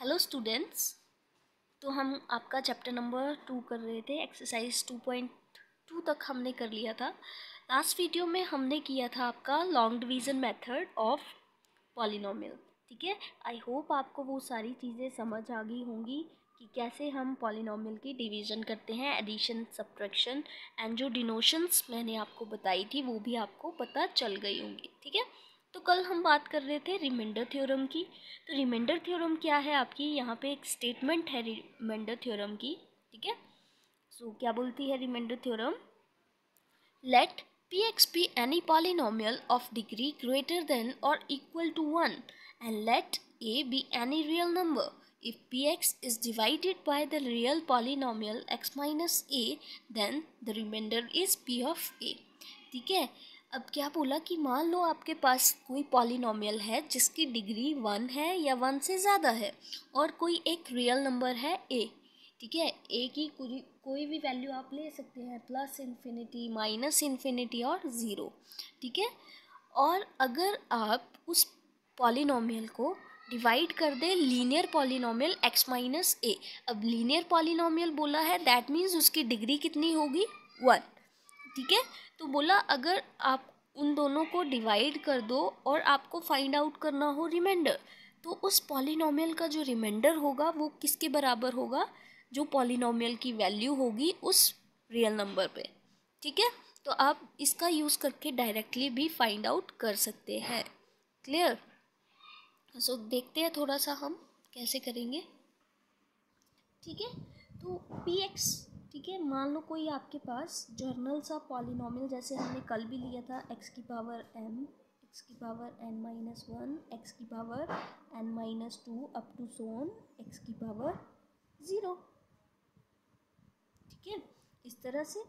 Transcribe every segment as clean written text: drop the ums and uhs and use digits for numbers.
Hello students. तो हम आपका चैप्टर नंबर 2 कर रहे थे। एक्सरसाइज 2.2 तक हमने कर लिया था। लास्ट वीडियो में हमने किया था आपका long division method of polynomial. ठीक है, आई होप आपको वो सारी चीज़ें समझ आ गई होंगी कि कैसे हम पॉलिनोमियल की डिवीज़न करते हैं, एडिशन, सब्ट्रैक्शन एंड जो डिनोशंस मैंने आपको बताई थी वो भी आपको पता चल गई होंगी। ठीक है, तो कल हम बात कर रहे थे रिमाइंडर थ्योरम की। तो रिमाइंडर थ्योरम क्या है आपकी, यहाँ पे एक स्टेटमेंट है रिमाइंडर थ्योरम की। ठीक है, सो क्या बोलती है remainder theorem? Let px be any polynomial of degree greater than or equal to 1 and let a be any real number. If px is divided by the real polynomial x minus a, then the remainder is p of a. ठीक है, अब क्या बोला कि मान लो आपके पास कोई polynomial है जिसकी डिग्री 1 है या 1 से ज़्यादा है और कोई एक रियल नंबर है a। ठीक है, ए की कोई भी वैल्यू आप ले सकते हैं, प्लस इन्फिनिटी, माइनस इन्फिनिटी और ज़ीरो। ठीक है, और अगर आप उस पॉलिनोमियल को डिवाइड कर दें लीनियर पॉलिनोमियल x माइनस ए। अब लीनियर पॉलिनोमियल बोला है, दैट मीन्स उसकी डिग्री कितनी होगी? 1। ठीक है, तो बोला अगर आप उन दोनों को डिवाइड कर दो और आपको फाइंड आउट करना हो रिमाइंडर, तो उस पॉलिनोमियल का जो रिमाइंडर होगा वो किसके बराबर होगा? जो पॉलिनोमियल की वैल्यू होगी उस रियल नंबर पे। ठीक है, तो आप इसका यूज़ करके डायरेक्टली भी फाइंड आउट कर सकते हैं। क्लियर? सो देखते हैं थोड़ा सा हम कैसे करेंगे। ठीक है, तो px, ठीक है, मान लो कोई आपके पास जर्नल सा पॉलिनोमियल, जैसे हमने कल भी लिया था, x की पावर m, x की पावर n माइनस 1, x की power n minus 2 up to so on x की पावर 0। ठीक है, इस तरह से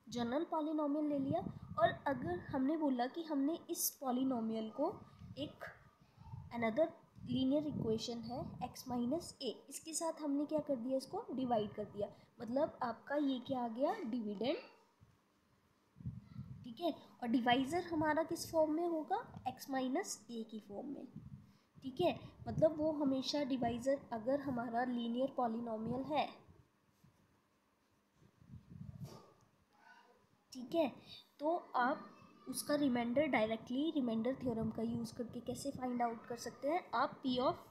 जनरल पॉलिनोमियल ले लिया। और अगर हमने बोला कि हमने इस पॉलिनोमियल को एक अनदर लीनियर इक्वेशन है x माइनस ए, इसके साथ हमने क्या कर दिया, इसको डिवाइड कर दिया, मतलब आपका ये क्या आ गया, डिविडेंड। ठीक है, और डिवाइज़र हमारा किस फॉर्म में होगा? x माइनस ए की फॉर्म में। ठीक है, मतलब वो हमेशा डिवाइज़र अगर हमारा लीनियर पॉलिनोमियल है, ठीक है, तो आप उसका रिमाइंडर डायरेक्टली रिमाइंडर थ्योरम का यूज़ करके कैसे फाइंड आउट कर सकते हैं? आप p ऑफ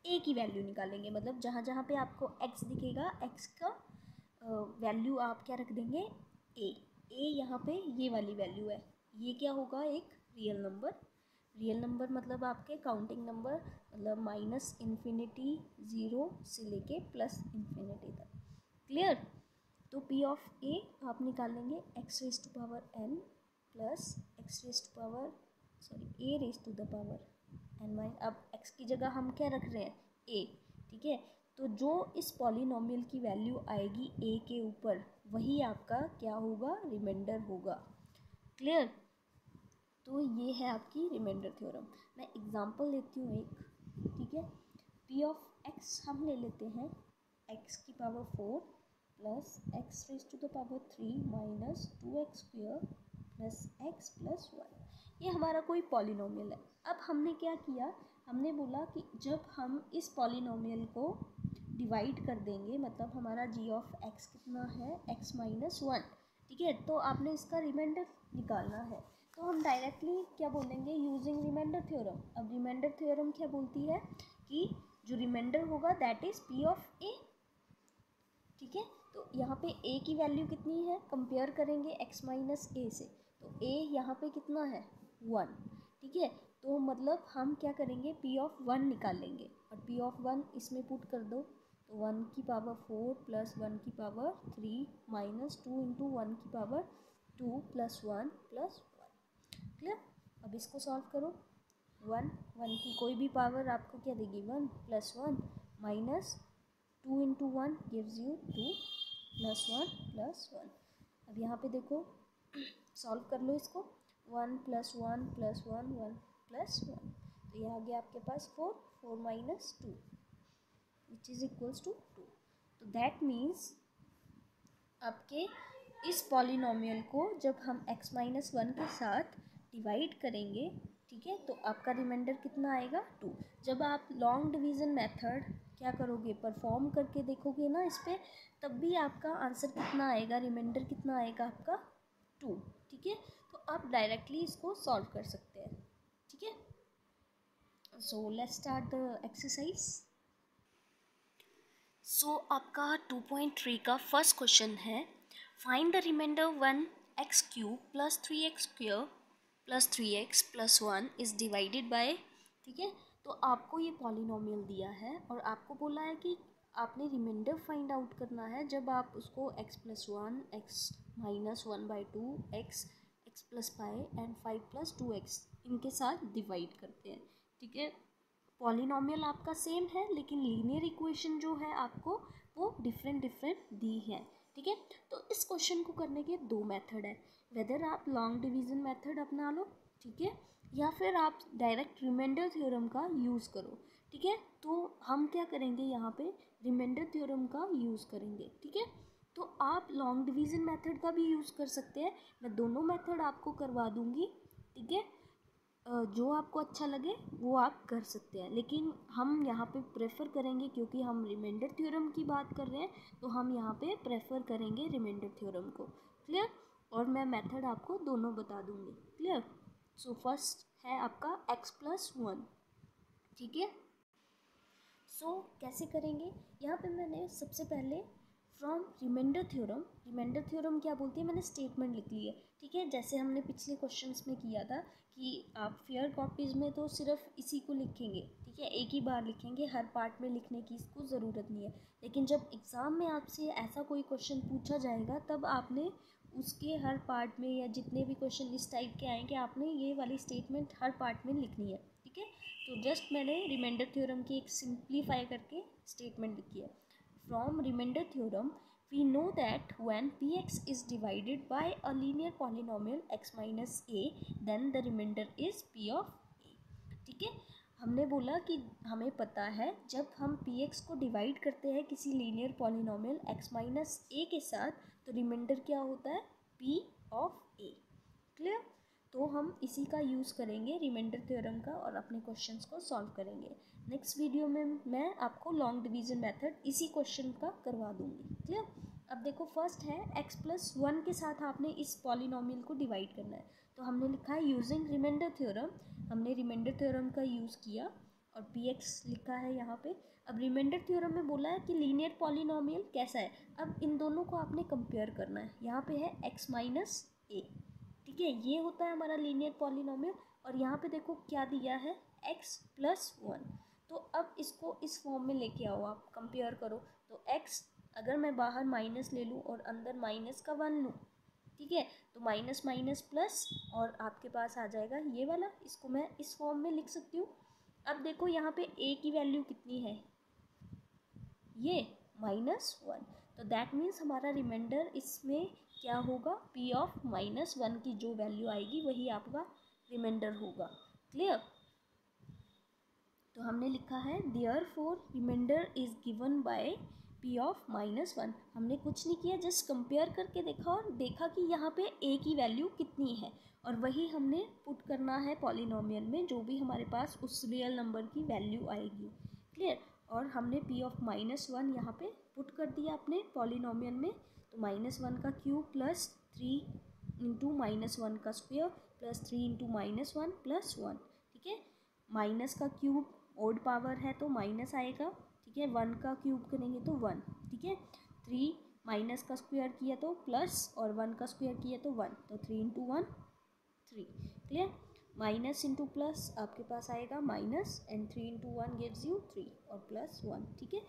a की वैल्यू निकालेंगे, मतलब जहाँ जहाँ पे आपको x दिखेगा, x का वैल्यू आप क्या रख देंगे? a यहाँ पे ये वाली वैल्यू है, ये क्या होगा? एक रियल नंबर। रियल नंबर मतलब आपके काउंटिंग नंबर, मतलब माइनस इन्फिनिटी 0 से लेके प्लस इन्फिनिटी तक। क्लियर? तो p ऑफ a आप निकालेंगे x raise to power n plus x raise to power a raise to the power n माइन। अब x की जगह हम क्या रख रहे हैं? a। ठीक है, तो जो इस पॉलिनोमियल की वैल्यू आएगी a के ऊपर, वही आपका क्या होगा? रिमाइंडर होगा। क्लियर? तो ये है आपकी रिमाइंडर थ्योरम। मैं एग्जांपल लेती हूँ एक। ठीक है, p ऑफ x हम ले लेते हैं x की power 4 plus x raise to the power 3 minus 2x square plus x plus 1। ये हमारा कोई पॉलिनोमियल है। अब हमने क्या किया, हमने बोला कि जब हम इस पॉलिनोमियल को डिवाइड कर देंगे, मतलब हमारा g ऑफ x कितना है? x minus 1। ठीक है, तो आपने इसका रिमाइंडर निकालना है, तो हम डायरेक्टली क्या बोलेंगे? Using remainder theorem. अब रिमाइंडर थ्योरम क्या बोलती है कि जो रिमाइंडर होगा that is p of a। ठीक है, तो यहाँ पे a की वैल्यू कितनी है? कंपेयर करेंगे x माइनस ए से, तो a यहाँ पे कितना है? 1। ठीक है, तो मतलब हम क्या करेंगे? p ऑफ 1 निकालेंगे, और p ऑफ 1 इसमें पुट कर दो, तो 1 की पावर 4 प्लस 1 की पावर 3 माइनस 2 इंटू 1 की पावर 2 प्लस 1 प्लस 1। क्लियर? अब इसको सॉल्व करो। 1 की कोई भी पावर आपको क्या देगी? 1 plus 1 minus 2 into 1 gives you 2 plus 1 plus 1। अब यहाँ पे देखो, सॉल्व कर लो इसको। 1 प्लस 1 प्लस 1 1 प्लस 1, तो ये आ गया आपके पास 4 minus 2 which is equals to 2। तो दैट मीन्स आपके इस पॉलिनोमियल को जब हम x माइनस 1 के साथ डिवाइड करेंगे, ठीक है, तो आपका रिमाइंडर कितना आएगा? 2। जब आप लॉन्ग डिवीज़न मेथड क्या करोगे, परफॉर्म करके देखोगे ना इस पर, तब भी आपका आंसर कितना आएगा, रिमाइंडर कितना आएगा आपका 2। ठीक है, तो आप डायरेक्टली इसको सॉल्व कर सकते हैं। ठीक है, so let's start the exercise. So आपका 2.3 का फर्स्ट क्वेश्चन है, find the remainder one x cube plus 3x square plus 3x plus 1 is divided by. ठीक है, तो आपको ये पॉलिनोमियल दिया है और आपको बोला है कि आपने रिमाइंडर फाइंड आउट करना है जब आप उसको x plus 1, x minus 1/2, x plus 5 and 5 plus 2x इनके साथ डिवाइड करते हैं। ठीक है, पॉलिनोमियल आपका सेम है लेकिन लीनियर इक्वेशन जो है आपको वो डिफरेंट दी है। ठीक है, तो इस क्वेश्चन को करने के दो मेथड है, वेदर आप लॉन्ग डिवीज़न मेथड अपना लो, ठीक है, या फिर आप डायरेक्ट रिमाइंडर थ्योरम का यूज़ करो। ठीक है, तो हम क्या करेंगे यहाँ पे, रिमाइंडर थ्योरम का यूज़ करेंगे। ठीक है, तो आप लॉन्ग डिवीज़न मेथड का भी यूज़ कर सकते हैं, मैं दोनों मेथड आपको करवा दूँगी। ठीक है, जो आपको अच्छा लगे वो आप कर सकते हैं, लेकिन हम यहाँ पे प्रेफर करेंगे, क्योंकि हम रिमाइंडर थ्योरम की बात कर रहे हैं तो हम यहाँ पे प्रेफर करेंगे रिमाइंडर थ्योरम को। क्लियर, और मैं मेथड आपको दोनों बता दूँगी। क्लियर, सो फर्स्ट है आपका x प्लस 1। ठीक है, सो कैसे करेंगे, यहाँ पे मैंने सबसे पहले फ्रॉम रिमाइंडर थ्योरम क्या बोलती है, मैंने स्टेटमेंट लिख ली है। ठीक है, जैसे हमने पिछले क्वेश्चंस में किया था कि आप फेयर कॉपीज़ में तो सिर्फ इसी को लिखेंगे। ठीक है, एक ही बार लिखेंगे, हर पार्ट में लिखने की इसको ज़रूरत नहीं है। लेकिन जब एग्ज़ाम में आपसे ऐसा कोई क्वेश्चन पूछा जाएगा तब आपने उसके हर पार्ट में, या जितने भी क्वेश्चन इस टाइप के आएंगे, आपने ये वाली स्टेटमेंट हर पार्ट में लिखनी है। ठीक है, तो जस्ट मैंने रिमाइंडर थ्योरम की एक सिंप्लीफाई करके स्टेटमेंट लिखी है। From remainder theorem we know that when px is divided by a linear polynomial x minus a then the remainder is p of a। ठीक है, हमने बोला कि हमें पता है जब हम px को डिवाइड करते हैं किसी linear polynomial x minus a के साथ तो रिमाइंडर क्या होता है, p ऑफ a। क्लियर, तो हम इसी का यूज़ करेंगे रिमाइंडर थ्योरम का और अपने क्वेश्चंस को सॉल्व करेंगे। नेक्स्ट वीडियो में मैं आपको लॉन्ग डिवीज़न मेथड इसी क्वेश्चन का करवा दूँगी। क्लियर, अब देखो फर्स्ट है x प्लस 1 के साथ आपने इस पॉलिनोमियल को डिवाइड करना है, तो हमने लिखा है यूजिंग रिमाइंडर थ्योरम, हमने रिमाइंडर थ्योरम का यूज़ किया और px लिखा है यहाँ पे। अब रिमाइंडर थ्योरम में बोला है कि लीनियर पॉलिनोमियल कैसा है, अब इन दोनों को आपने कंपेयर करना है। यहाँ पे है x माइनस a। ठीक है, ये होता है हमारा लीनियर पॉलिनोमियल, और यहाँ पे देखो क्या दिया है, x प्लस 1। तो अब इसको इस फॉर्म में लेके आओ, आप कंपेयर करो, तो x अगर मैं बाहर माइनस ले लूँ और अंदर माइनस का 1 लूँ, ठीक है, तो माइनस माइनस प्लस और आपके पास आ जाएगा ये वाला, इसको मैं इस फॉर्म में लिख सकती हूँ। अब देखो यहाँ पे a की वैल्यू कितनी है, ये -1, तो दैट मीन्स हमारा रिमाइंडर इसमें क्या होगा, p ऑफ -1 की जो वैल्यू आएगी वही आपका रिमाइंडर होगा। क्लियर, तो हमने लिखा है therefore remainder is given by p of -1। हमने कुछ नहीं किया, जस्ट कंपेयर करके देखा और देखा कि यहाँ पे a की वैल्यू कितनी है, और वही हमने पुट करना है पॉलिनोमियल में, जो भी हमारे पास उस रियल नंबर की वैल्यू आएगी। क्लियर, और हमने p ऑफ -1 यहाँ पे पुट कर दिया अपने पॉलिनोमियल में, तो -1 का क्यूब प्लस 3 इंटू -1 का स्क्वायर प्लस 3 इंटू -1 प्लस 1। ठीक है, माइनस का क्यूब ओड पावर है तो माइनस आएगा। ठीक है, 1 का क्यूब करेंगे तो 1। ठीक है, 3 माइनस का स्क्वायर किया तो प्लस, और 1 का स्क्वायर किया तो 1, तो 3 into 1 3। Clear, minus into plus आपके पास आएगा minus, and 3 into 1 gives you 3 और प्लस 1। ठीक है,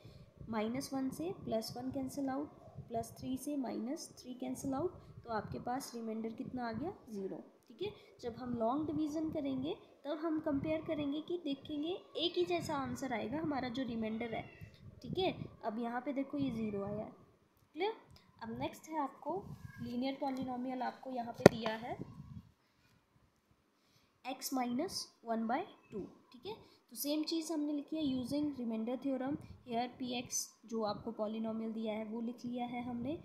-1 से +1 कैंसिल आउट, +3 से -3 कैंसिल आउट, तो आपके पास रिमाइंडर कितना आ गया, 0। ठीक है, जब हम लॉन्ग डिवीज़न करेंगे तब हम कंपेयर करेंगे कि देखेंगे एक ही जैसा आंसर आएगा हमारा जो रिमाइंडर है। ठीक है, अब यहाँ पे देखो ये 0 आया है। क्लियर, अब नेक्स्ट है आपको लीनियर पॉलिनोमियल, आपको यहाँ पे दिया है x माइनस 1/2। ठीक है, तो सेम चीज़ हमने लिखी है using remainder theorem. Here px जो आपको पॉलिनोमियल दिया है वो लिख लिया है हमने।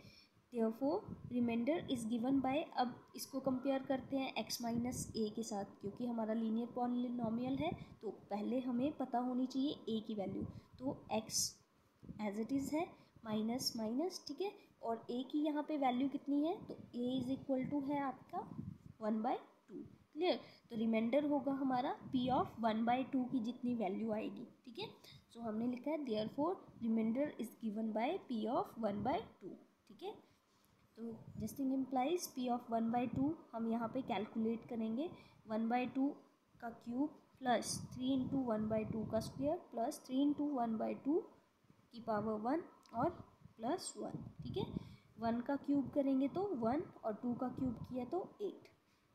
Therefore remainder is given by, अब इसको कंपेयर करते हैं x माइनस ए के साथ, क्योंकि हमारा लीनियर पॉलिनोमियल है तो पहले हमें पता होनी चाहिए a की वैल्यू। तो x एज इट इज़ है माइनस माइनस, ठीक है, और a की यहाँ पे वैल्यू कितनी है, तो a इज इक्वल टू है आपका 1/2। क्लियर। तो रिमाइंडर होगा हमारा p ऑफ 1/2 की जितनी वैल्यू आएगी, ठीक है। सो हमने लिखा है therefore remainder is given by p of 1/2, ठीक है। तो this thing implies p of 1/2 हम यहाँ पे कैलकुलेट करेंगे 1/2 का क्यूब प्लस 3 इंटू 1/2 का स्क्वायर प्लस 3 इंटू 1/2 की पावर 1 और प्लस 1, ठीक है। 1 का क्यूब करेंगे तो 1 और 2 का क्यूब किया तो 8।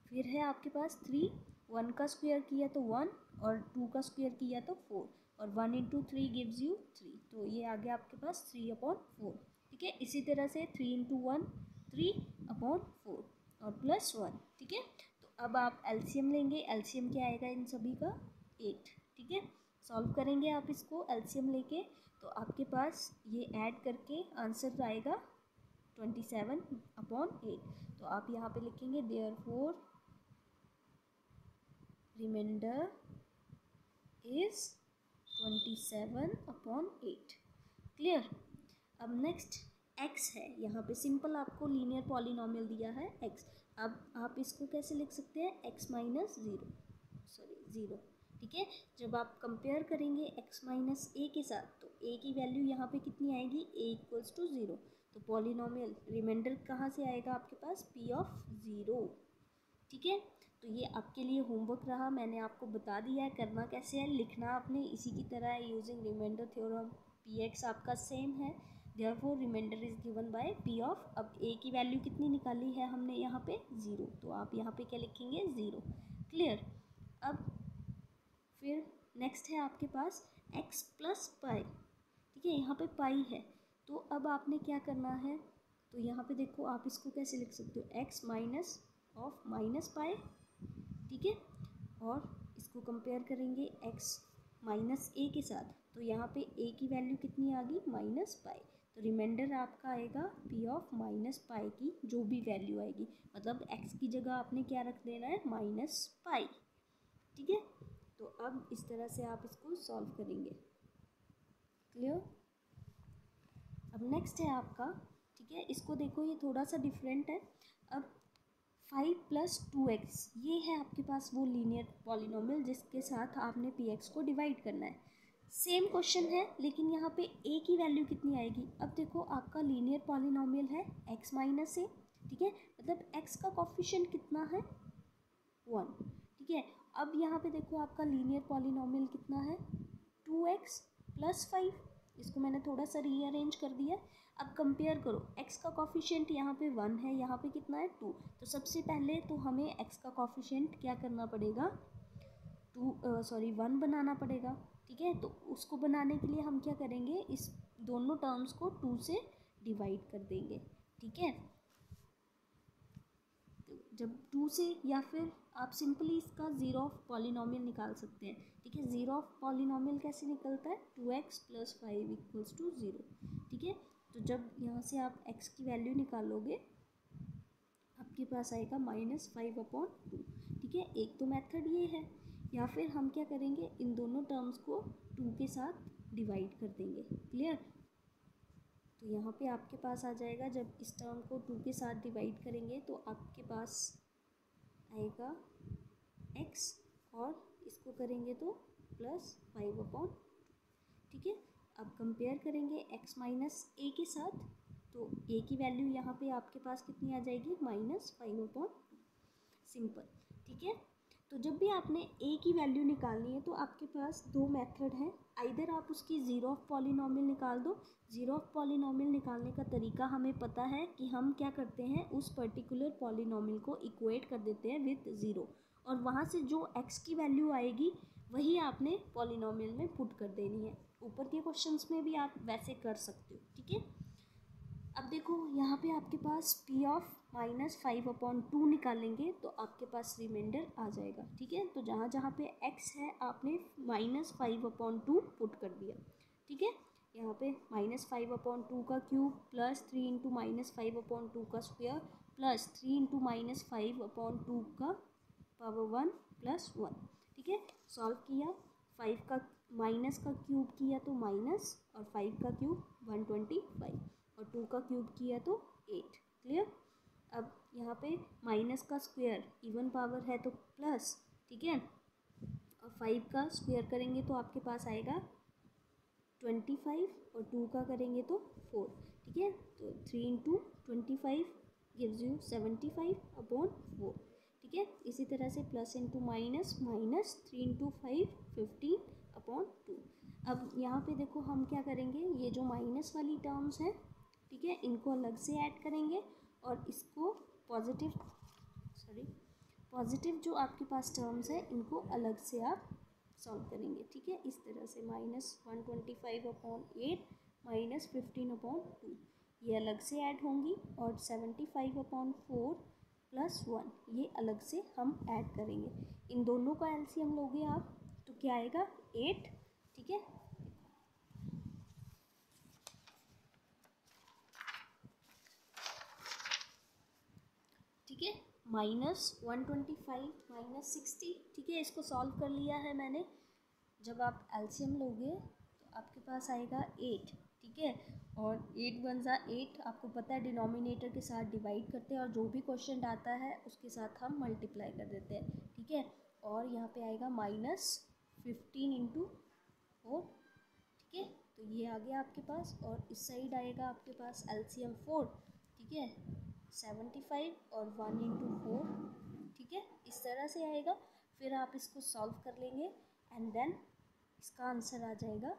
फिर है आपके पास 3, 1 का स्क्वायर किया तो 1 और 2 का स्क्वायर किया तो 4 और 1 इंटू 3 गिव्स यू 3, तो ये आ गया आपके पास 3/4, ठीक है। इसी तरह से 3 इंटू 1 3/4 और प्लस 1, ठीक है। तो अब आप एलसीएम लेंगे, एलसीएम क्या आएगा इन सभी का 8, ठीक है। सॉल्व करेंगे आप इसको एलसीएम लेके, तो आपके पास ये ऐड करके आंसर आएगा 27/8। तो आप यहाँ पे लिखेंगे देयरफॉर रिमाइंडर इज 27/8। क्लियर। अब नेक्स्ट x है, यहाँ पे सिंपल आपको लीनियर पॉलिनोमियल दिया है x। अब आप इसको कैसे लिख सकते हैं, x माइनस ज़ीरो, ठीक है। जब आप कंपेयर करेंगे x माइनस ए के साथ तो a की वैल्यू यहाँ पे कितनी आएगी, a इक्वल्स टू 0। तो पॉलिनोमियल रिमाइंडर कहाँ से आएगा आपके पास, p ऑफ 0, ठीक है। तो ये आपके लिए होमवर्क रहा, मैंने आपको बता दिया है करना कैसे है, लिखना आपने इसी की तरह है यूजिंग रिमाइंडर थ्योरम। px आपका सेम है, therefore remainder is given by p of, अब a की वैल्यू कितनी निकाली है हमने यहाँ पे 0, तो आप यहाँ पे क्या लिखेंगे 0। क्लियर। अब फिर नेक्स्ट है आपके पास x प्लस पाई, ठीक है, यहाँ पे पाई है। तो अब आपने क्या करना है, तो यहाँ पे देखो आप इसको कैसे लिख सकते हो, x minus of minus pi, ठीक है, और इसको कंपेयर करेंगे x माइनस ए के साथ, तो यहाँ पे a की वैल्यू कितनी आ गई माइनस पाई। तो रिमाइंडर आपका आएगा p ऑफ माइनस पाई की जो भी वैल्यू आएगी, मतलब x की जगह आपने क्या रख देना है माइनस पाई, ठीक है। तो अब इस तरह से आप इसको सॉल्व करेंगे। क्लियर। अब नेक्स्ट है आपका, ठीक है, इसको देखो ये थोड़ा सा डिफरेंट है। अब 5 प्लस 2x, ये है आपके पास वो लीनियर पॉलिनोमियल जिसके साथ आपने px को डिवाइड करना है। सेम क्वेश्चन है लेकिन यहाँ पे a की वैल्यू कितनी आएगी। अब देखो आपका लीनियर पॉलिनोमियल है x माइनस ए, ठीक है, मतलब x का कोफिशिएंट कितना है 1, ठीक है। अब यहाँ पे देखो आपका लीनियर पॉलिनोमियल कितना है 2x प्लस 5, इसको मैंने थोड़ा सा रीअरेंज कर दिया। अब कंपेयर करो, x का कोफिशिएंट यहाँ पे 1 है, यहाँ पे कितना है 2, तो सबसे पहले तो हमें x का कोफिशिएंट क्या करना पड़ेगा 1 बनाना पड़ेगा, ठीक है। तो उसको बनाने के लिए हम क्या करेंगे, इस दोनों टर्म्स को 2 से डिवाइड कर देंगे, ठीक है। जब 2 से, या फिर आप सिंपली इसका ज़ीरो ऑफ पॉलिनोमियल निकाल सकते हैं, ठीक है। ज़ीरो ऑफ पॉलिनोमियल कैसे निकलता है, 2x प्लस 5 इक्वल्स टू 0, ठीक है। तो जब यहाँ से आप x की वैल्यू निकालोगे आपके पास आएगा -5/2, ठीक है। एक तो मेथड ये है, या फिर हम क्या करेंगे इन दोनों टर्म्स को 2 के साथ डिवाइड कर देंगे। क्लियर। तो यहाँ पे आपके पास आ जाएगा, जब इस टर्म को 2 के साथ डिवाइड करेंगे तो आपके पास आएगा x, और इसको करेंगे तो +5/2, ठीक है। अब कंपेयर करेंगे x माइनस ए के साथ, तो a की वैल्यू यहाँ पे आपके पास कितनी आ जाएगी -5/2, सिंपल, ठीक है। तो जब भी आपने a की वैल्यू निकालनी है तो आपके पास दो मेथड हैं, आइदर आप उसकी ज़ीरो ऑफ पॉलिनोमियल निकाल दो। ज़ीरो ऑफ पॉलिनोमियल निकालने का तरीका हमें पता है कि हम क्या करते हैं, उस पर्टिकुलर पॉलिनोमियल को इक्वेट कर देते हैं विथ ज़ीरो, और वहाँ से जो x की वैल्यू आएगी वही आपने पॉलिनोमियल में पुट कर देनी है। ऊपर के क्वेश्चंस में भी आप वैसे कर सकते हो, ठीक है। अब देखो यहाँ पे आपके पास p ऑफ -5/2 निकालेंगे तो आपके पास रिमाइंडर आ जाएगा, ठीक है। तो जहाँ जहाँ पे x है आपने -5/2 पुट कर दिया, ठीक है। यहाँ पे -5/2 का क्यूब प्लस 3 इंटू -5/2 का स्क्वायर प्लस 3 इंटू -5/2 का पावर 1 प्लस 1। ठीक है, सॉल्व किया, 5 का माइनस का क्यूब किया तो माइनस, और 5 का क्यूब 125, और 2 का क्यूब किया तो 8। क्लियर। अब यहाँ पे माइनस का स्क्वायर इवन पावर है तो प्लस, ठीक है, और 5 का स्क्वायर करेंगे तो आपके पास आएगा 25, और 2 का करेंगे तो 4। ठीक है, तो 3 इंटू 25 गिव्स यू 75/4। ठीक है, इसी तरह से plus into minus, minus 3 into 5 15/2। अब यहाँ पे देखो हम क्या करेंगे, ये जो माइनस वाली टर्म्स हैं, ठीक है, इनको अलग से ऐड करेंगे, और इसको पॉजिटिव जो आपके पास टर्म्स है इनको अलग से आप सॉल्व करेंगे। ठीक है, इस तरह से -125/8 -15/2 ये अलग से ऐड होंगी, और 75/4 प्लस 1 ये अलग से हम ऐड करेंगे। इन दोनों का एलसीएम लोगे आप तो क्या आएगा, 8। ठीक है, ठीक है, -125 -60। ठीक है, इसको सॉल्व कर लिया है मैंने। जब आप एलसीएम लोगे तो आपके पास आएगा 8। ठीक है, और 8 × 8 आपको पता है डिनोमिनेटर के साथ डिवाइड करते हैं, और जो भी क्वेश्चन आता है उसके साथ हम मल्टीप्लाई कर देते हैं। ठीक है, और यहाँ पे आएगा -15/4। ठीक है, तो ये आ गया आपके पास, और इस साइड आएगा आपके पास एलसीएम 4। ठीक है, 75 और 1 इंटू 4। ठीक है, इस तरह से आएगा। फिर आप इसको सॉल्व कर लेंगे, एंड देन इसका आंसर आ जाएगा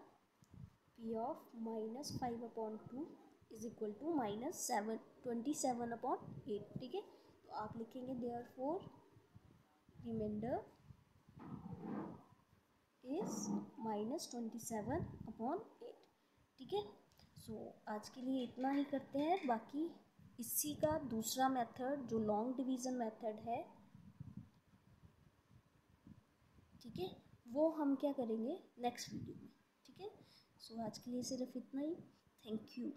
P of -5/2 is equal to -27/8। ठीक है, तो आप लिखेंगे देयरफॉर रिमाइंडर इज -27/8। ठीक है, सो आज के लिए इतना ही करते हैं। बाकी इसी का दूसरा मेथड जो लॉन्ग डिवीज़न मेथड है, ठीक है, वो हम क्या करेंगे नेक्स्ट वीडियो में। ठीक है, सो आज के लिए सिर्फ इतना ही। Thank you.